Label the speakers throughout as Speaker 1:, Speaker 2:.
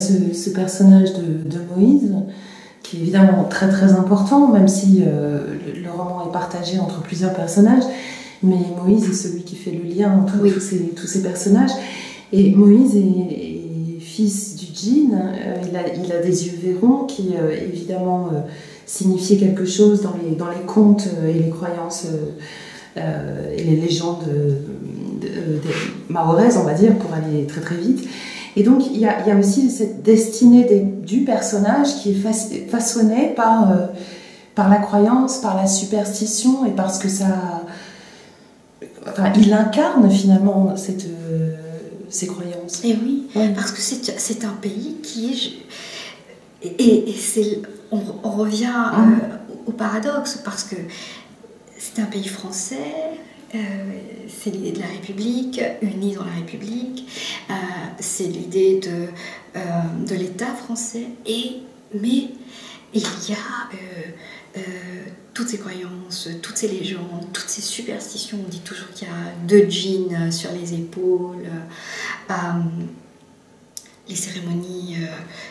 Speaker 1: Ce personnage de Moïse, qui est évidemment très très important, même si le roman est partagé entre plusieurs personnages, mais Moïse est celui qui fait le lien entre tous ces personnages. Et Moïse est fils du djinn, il a des yeux verrons qui évidemment signifiaient quelque chose dans les contes et les croyances et les légendes mahoraises, on va dire, pour aller très très vite. Et donc, il y a aussi cette destinée du personnage qui est façonnée par la croyance, par la superstition et parce que ça... Enfin, il incarne finalement ces croyances.
Speaker 2: Et oui, parce que c'est un pays qui est... Et on revient au paradoxe, parce que c'est un pays français... c'est l'idée de la République, unie dans la République, c'est l'idée de l'État français, mais il y a toutes ces croyances, toutes ces légendes, toutes ces superstitions. On dit toujours qu'il y a 2 djinns sur les épaules, les cérémonies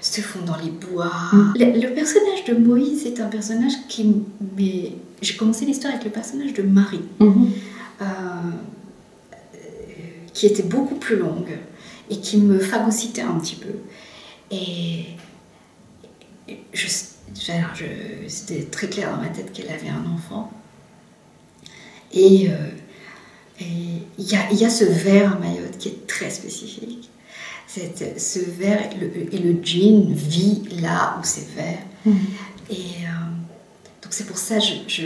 Speaker 2: se font dans les bois. Le personnage de Moïse est un personnage j'ai commencé l'histoire avec le personnage de Marie. Qui était beaucoup plus longue et qui me phagocytait un petit peu. Et c'était très clair dans ma tête qu'elle avait un enfant. Et il y a ce vers à Mayotte qui est très spécifique. Ce vers et le djinn vit là où c'est vert. Et donc c'est pour ça que je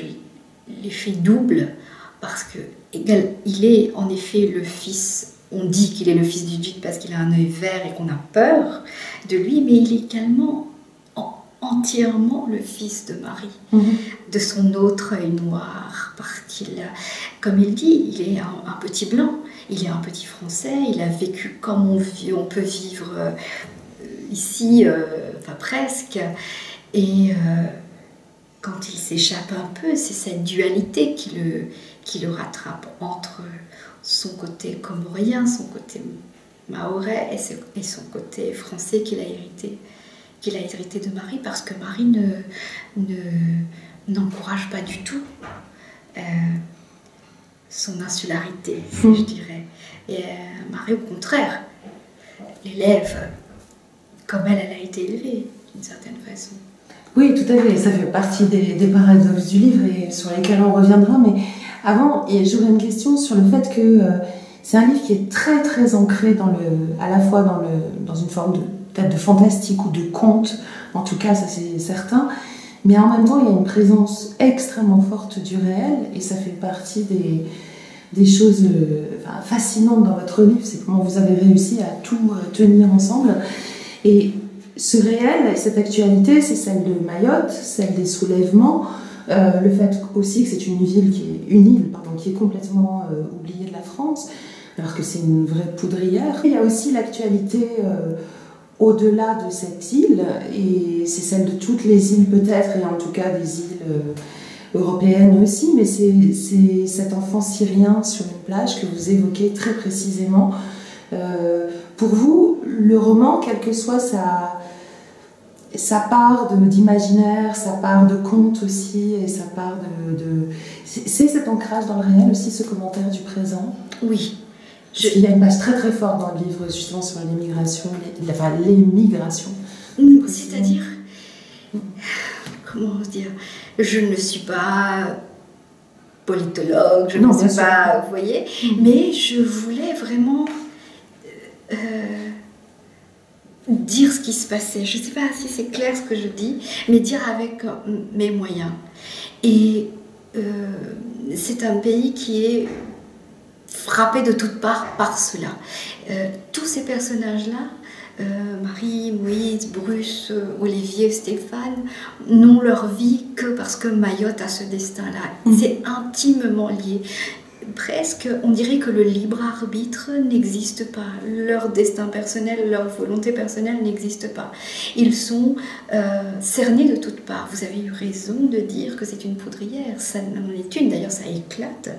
Speaker 2: l'ai fait double, parce que il est en effet le fils, on dit qu'il est le fils du djinn parce qu'il a un œil vert et qu'on a peur de lui, mais il est également entièrement le fils de Marie, de son autre œil noir, parce qu'il, comme il dit, il est un petit blanc, il est un petit français, il a vécu comme on peut vivre ici, enfin presque, et quand il s'échappe un peu, c'est cette dualité qui le rattrape entre son côté comorien, son côté mahorais et son côté français qu'il a hérité de Marie, parce que Marie n'encourage pas du tout son insularité, je dirais. Et Marie, au contraire, l'élève comme elle a été élevée, d'une certaine façon.
Speaker 1: Oui, tout à fait. Ça fait partie des paradoxes du livre et sur lesquels on reviendra. Mais avant, j'aurais une question sur le fait que c'est un livre qui est très très ancré à la fois dans une forme peut-être de fantastique ou de conte. En tout cas, ça c'est certain. Mais en même temps, il y a une présence extrêmement forte du réel et ça fait partie des choses fascinantes dans votre livre. C'est comment vous avez réussi à tout tenir ensemble. Et ce réel, cette actualité, c'est celle de Mayotte, celle des soulèvements, le fait aussi que c'est une île qui est complètement oubliée de la France, alors que c'est une vraie poudrière. Il y a aussi l'actualité au-delà de cette île, et c'est celle de toutes les îles peut-être, et en tout cas des îles européennes aussi, mais c'est cet enfant syrien sur une plage que vous évoquez très précisément. Pour vous, le roman, quelle que soit sa part d'imaginaire, sa part de conte aussi, et sa part c'est cet ancrage dans le réel aussi, ce commentaire du présent?
Speaker 2: Oui.
Speaker 1: Il y a une page très très forte dans le livre justement sur l'émigration, l'émigration.
Speaker 2: C'est-à-dire, comment dire, je ne suis pas politologue, je ne sais pas, vous voyez, mais je voulais vraiment dire ce qui se passait. Je ne sais pas si c'est clair ce que je dis, mais dire avec mes moyens. Et c'est un pays qui est frappé de toutes parts par cela. Tous ces personnages-là, Marie, Moïse, Bruce, Olivier, Stéphane, n'ont leur vie que parce que Mayotte a ce destin-là. C'est intimement lié. Presque, on dirait que le libre arbitre n'existe pas. Leur destin personnel, leur volonté personnelle n'existe pas. Ils sont cernés de toutes parts. Vous avez eu raison de dire que c'est une poudrière. Ça en est une, d'ailleurs ça éclate.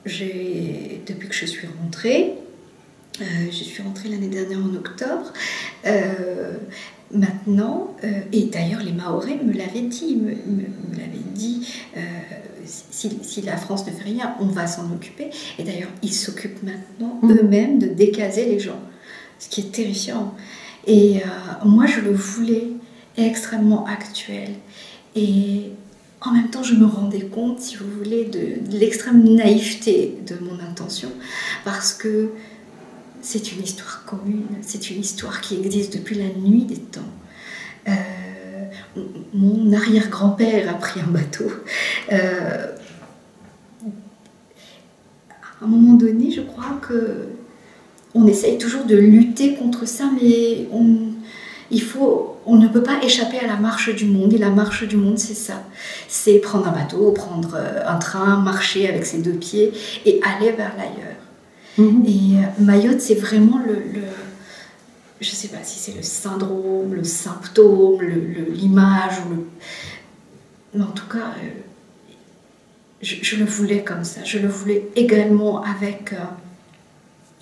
Speaker 2: Depuis que je suis rentrée, Je suis rentrée l'année dernière en octobre. Maintenant, et d'ailleurs les Mahorais me l'avaient dit, si la France ne fait rien, on va s'en occuper. Et d'ailleurs, ils s'occupent maintenant eux-mêmes de décaser les gens, ce qui est terrifiant. Et moi, je le voulais extrêmement actuel. Et en même temps, je me rendais compte, si vous voulez, de l'extrême naïveté de mon intention, parce que c'est une histoire commune, c'est une histoire qui existe depuis la nuit des temps. Mon arrière-grand-père a pris un bateau. À un moment donné, je crois que on essaye toujours de lutter contre ça, mais on ne peut pas échapper à la marche du monde. Et la marche du monde, c'est ça. C'est prendre un bateau, prendre un train, marcher avec ses deux pieds et aller vers l'ailleurs. Et Mayotte, c'est vraiment je ne sais pas si c'est le syndrome, le symptôme, l'image, mais en tout cas, je le voulais comme ça. Je le voulais également avec,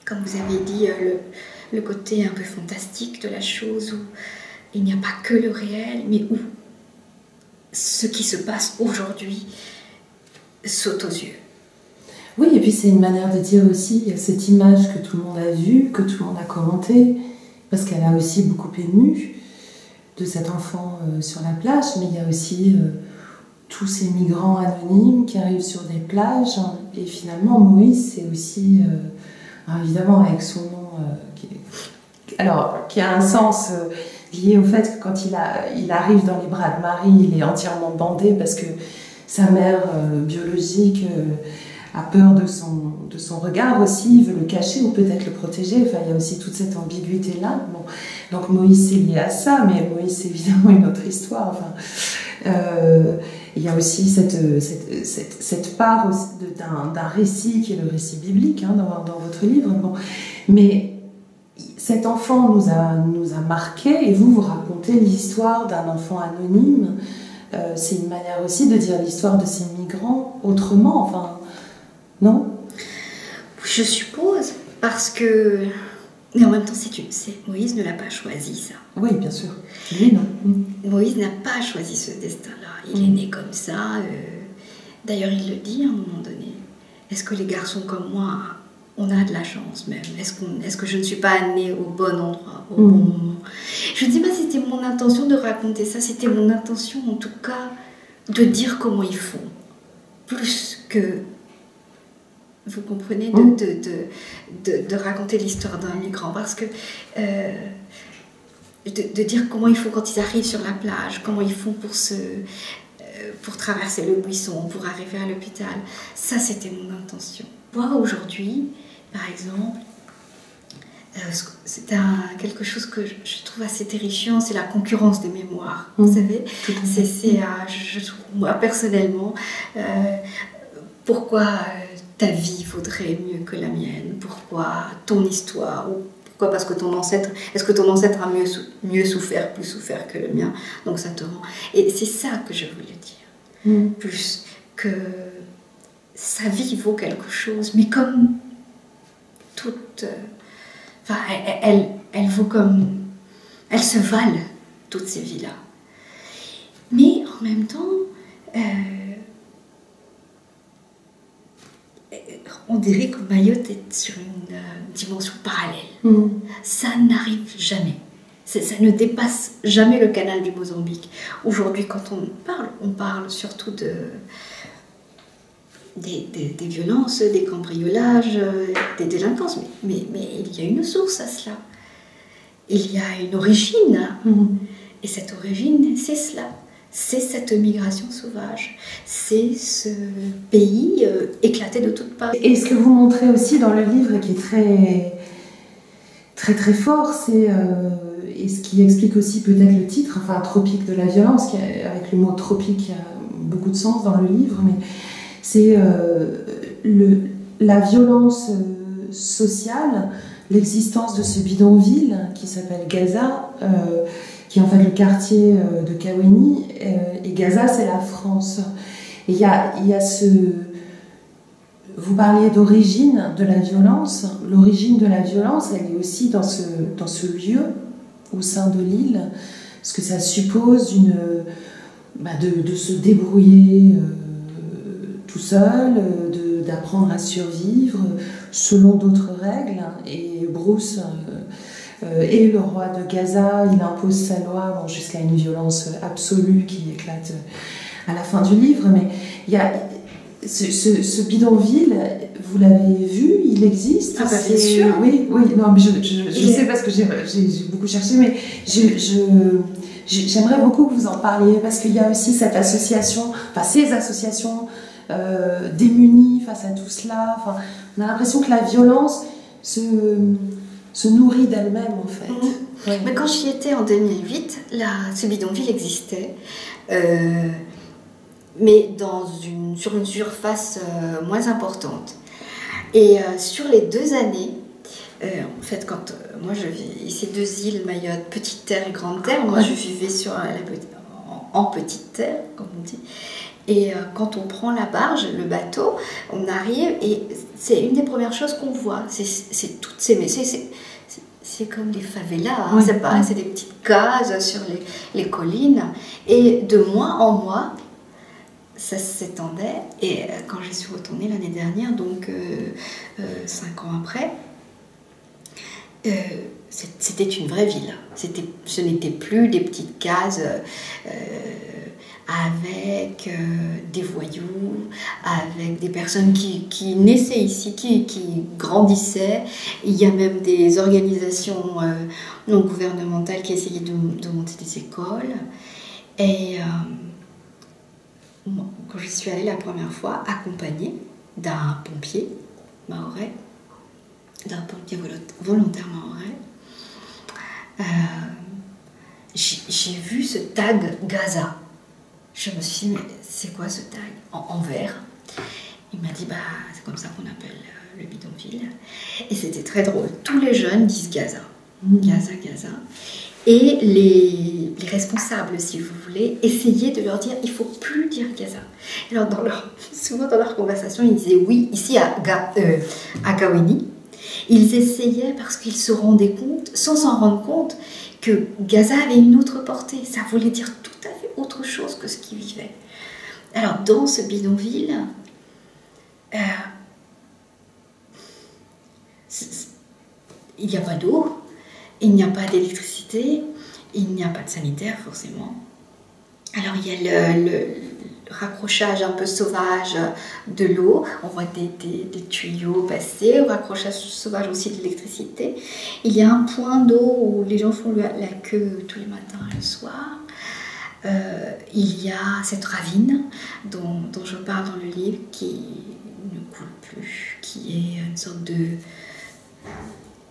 Speaker 2: comme vous avez dit, le côté un peu fantastique de la chose, où il n'y a pas que le réel, mais où ce qui se passe aujourd'hui saute aux yeux.
Speaker 1: Oui, et puis c'est une manière de dire aussi, il y a cette image que tout le monde a vue, que tout le monde a commentée, parce qu'elle a aussi beaucoup ému de cet enfant sur la plage, mais il y a aussi tous ces migrants anonymes qui arrivent sur des plages, hein, et finalement Moïse, c'est aussi, évidemment avec son nom, qui a un sens lié au fait que quand il arrive dans les bras de Marie, il est entièrement bandé parce que sa mère biologique a peur de son regard aussi, il veut le cacher ou peut-être le protéger. Enfin, il y a aussi toute cette ambiguïté-là. Bon. Donc Moïse, c'est lié à ça, mais Moïse, c'est évidemment une autre histoire. Enfin, il y a aussi cette part d'un récit qui est le récit biblique, hein, dans votre livre. Bon. Mais cet enfant nous a marqué, et vous racontez l'histoire d'un enfant anonyme. C'est une manière aussi de dire l'histoire de ces migrants autrement, enfin... Non?
Speaker 2: Je suppose, parce que... Mais en même temps, Moïse ne l'a pas choisi, ça.
Speaker 1: Oui, bien sûr. Lui, non.
Speaker 2: Moïse n'a pas choisi ce destin-là. Il est né comme ça. D'ailleurs, il le dit à un moment donné. Est-ce que les garçons comme moi, on a de la chance même? Est-ce que je ne suis pas née au bon endroit, au bon moment? Je ne dis pas si c'était mon intention de raconter ça. C'était mon intention, en tout cas, de dire comment ils font. Plus que... Vous comprenez, de raconter l'histoire d'un migrant, parce que de dire comment ils font quand ils arrivent sur la plage, comment ils font pour traverser le buisson, pour arriver à l'hôpital, ça c'était mon intention. Moi aujourd'hui, par exemple, c'est quelque chose que je trouve assez terrifiant, c'est la concurrence des mémoires, vous savez. Je trouve, moi personnellement, pourquoi ta vie vaudrait mieux que la mienne? Pourquoi ton histoire? Ou pourquoi? Parce que est-ce que ton ancêtre a mieux souffert, plus souffert que le mien? Donc ça te rend... Et c'est ça que je voulais dire. Plus que sa vie vaut quelque chose, mais comme toute... Enfin, elle vaut comme... Elles se valent, toutes ces vies-là. Mais en même temps... on dirait que Mayotte est sur une dimension parallèle. Ça n'arrive jamais. Ça ne dépasse jamais le canal du Mozambique. Aujourd'hui, quand on parle surtout des violences, des cambriolages, des délinquances. Mais il y a une source à cela. Il y a une origine. Et cette origine, c'est cela. C'est cette migration sauvage, c'est ce pays éclaté de toutes parts.
Speaker 1: Et ce que vous montrez aussi dans le livre, qui est très, très, très fort, c'est, et ce qui explique aussi peut-être le titre, enfin, Tropique de la violence, avec le mot tropique, il y a beaucoup de sens dans le livre, mais c'est la violence sociale, l'existence de ce bidonville qui s'appelle Gaza, qui est en fait le quartier de Kaweni, et Gaza c'est la France. Et il y a vous parliez d'origine de la violence. L'origine de la violence, elle est aussi dans ce lieu, au sein de l'île, parce que ça suppose de se débrouiller tout seul, d'apprendre à survivre selon d'autres règles. Et Bruce est le roi de Gaza, il impose sa loi, jusqu'à une violence absolue qui éclate à la fin du livre. Mais il y a ce bidonville, vous l'avez vu, il existe.
Speaker 2: Ah bah bien sûr.
Speaker 1: Oui, non, mais je sais parce que j'ai beaucoup cherché, mais j'aimerais beaucoup que vous en parliez, parce qu'il y a aussi cette association, ces associations démunies face à tout cela. On a l'impression que la violence se nourrit d'elle-même, en fait.
Speaker 2: Ouais. Mais quand j'y étais en 2008, ce bidonville existait, mais sur une surface moins importante. Et sur les 2 années, en fait, quand moi je vis, ces 2 îles, Mayotte, Petite Terre et Grande Terre, moi je vivais en Petite Terre, comme on dit. Et quand on prend la barge, le bateau, on arrive et c'est une des premières choses qu'on voit. C'est toutes ces maisons. C'est comme les favelas, hein, c'est pareil, c'est des petites cases sur les collines. Et de mois en mois, ça s'étendait. Et quand je suis retournée l'année dernière, donc 5 ans après, c'était une vraie ville. Ce n'était plus des petites cases avec des voyous, avec des personnes qui naissaient ici, qui grandissaient. Il y a même des organisations non gouvernementales qui essayaient de monter des écoles. Et quand je suis allée la première fois, accompagnée d'un pompier mahorais, d'un pompier volontaire mahorais, j'ai vu ce tag Gaza. Je me suis dit, mais c'est quoi ce tag en vert? Il m'a dit, c'est comme ça qu'on appelle le bidonville. Et c'était très drôle. Tous les jeunes disent Gaza. Gaza, Gaza. Et les responsables, si vous voulez, essayaient de leur dire, il ne faut plus dire Gaza. Alors, souvent dans leur conversation, ils disaient oui, ici à Gawini. Ils essayaient parce qu'ils se rendaient compte, sans s'en rendre compte, que Gaza avait une autre portée. Ça voulait dire tout à fait autre chose que ce qu'ils vivaient. Alors, dans ce bidonville, il n'y a pas d'eau, il n'y a pas d'électricité, il n'y a pas de sanitaire, forcément. Alors, il y a le raccrochage un peu sauvage de l'eau. On voit des tuyaux passer, au raccrochage sauvage aussi de l'électricité. Il y a un point d'eau où les gens font la queue tous les matins et le soir. Il y a cette ravine dont je parle dans le livre qui ne coule plus, qui est une sorte de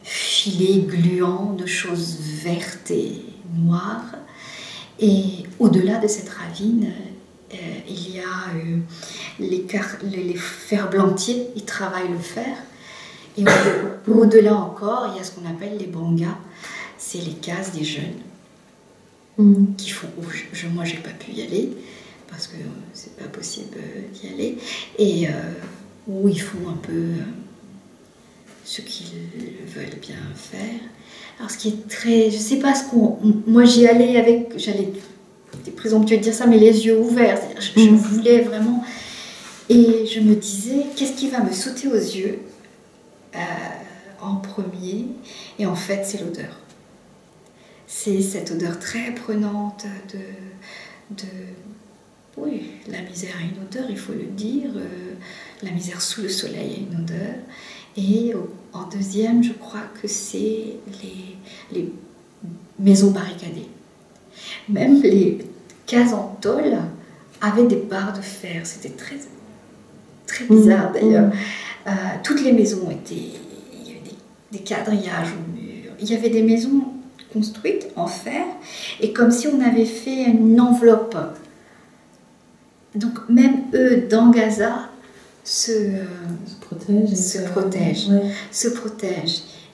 Speaker 2: filet gluant de choses vertes et noires. Et au-delà de cette ravine, il y a les ferblantiers, ils travaillent le fer. Et au-delà encore, il y a ce qu'on appelle les bangas, c'est les cases des jeunes qui font. Moi, j'ai pas pu y aller parce que c'est pas possible d'y aller. Et où ils font un peu ce qu'ils veulent bien faire. Alors, ce qui est très. Je sais pas ce qu'on. Moi, j'y allais avec. C'était présomptueux de dire ça, mais les yeux ouverts. Je voulais vraiment. Et je me disais, qu'est-ce qui va me sauter aux yeux en premier? Et en fait, c'est l'odeur. C'est cette odeur très prenante oui, la misère a une odeur, il faut le dire. La misère sous le soleil a une odeur. Et en deuxième, je crois que c'est les maisons barricadées. Même les cases en tôle avaient des barres de fer. C'était très, très bizarre d'ailleurs. Toutes les maisons il y avait des quadrillages au mur. Il y avait des maisons construites en fer et comme si on avait fait une enveloppe. Donc même eux, dans Gaza, se protègent.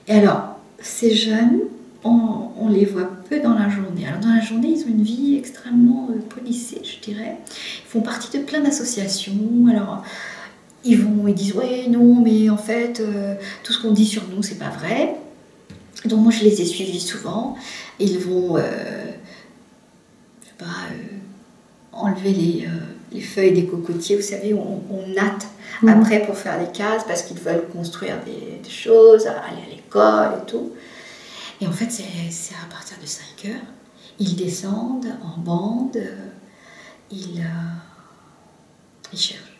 Speaker 2: Et alors, ces jeunes, on les voit peu dans la journée. Alors dans la journée, ils ont une vie extrêmement policée, je dirais. Ils font partie de plein d'associations. Alors, ils disent ouais, non, mais en fait, tout ce qu'on dit sur nous, c'est pas vrai. Donc moi, je les ai suivis souvent. Ils vont, je sais pas, enlever les feuilles des cocotiers. Vous savez, on natte après pour faire des cases parce qu'ils veulent construire des choses, aller à l'école et tout. Et en fait, c'est à partir de 5 heures. Ils descendent en bande, ils cherchent.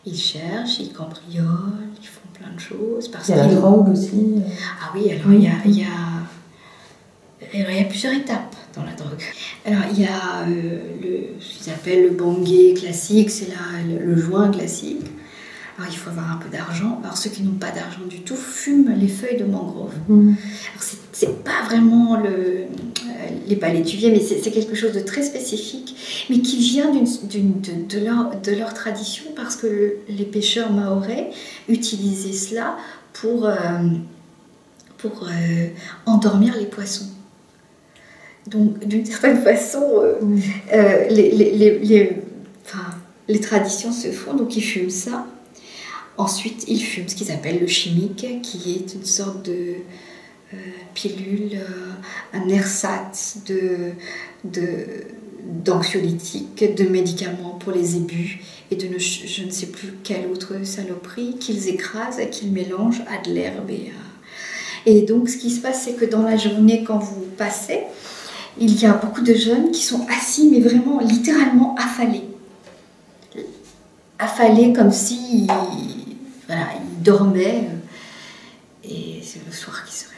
Speaker 2: Ils cherchent, ils cambriolent, ils font plein de choses. Parce
Speaker 1: il y a la drogue aussi.
Speaker 2: Ah oui, alors il y a plusieurs étapes dans la drogue. Alors il y a ce qu'ils appellent le bangui classique, c'est le joint classique. Alors il faut avoir un peu d'argent. Alors ceux qui n'ont pas d'argent du tout fument les feuilles de mangrove. Alors c'est pas vraiment les palétuviers, mais c'est quelque chose de très spécifique, mais qui vient de leur tradition, parce que les pêcheurs mahorais utilisaient cela pour endormir les poissons. Donc d'une certaine façon, les traditions se font, donc ils fument ça. Ensuite, ils fument ce qu'ils appellent le chimique, qui est une sorte de pilule, un ersatz d'anxiolytiques, de médicaments pour les ébus et de je ne sais plus quelle autre saloperie qu'ils écrasent et qu'ils mélangent à de l'herbe. Et donc, ce qui se passe, c'est que dans la journée, quand vous passez, il y a beaucoup de jeunes qui sont assis, mais vraiment littéralement affalés. Affalés comme si ils dormaient. Et c'est le soir qu'ils se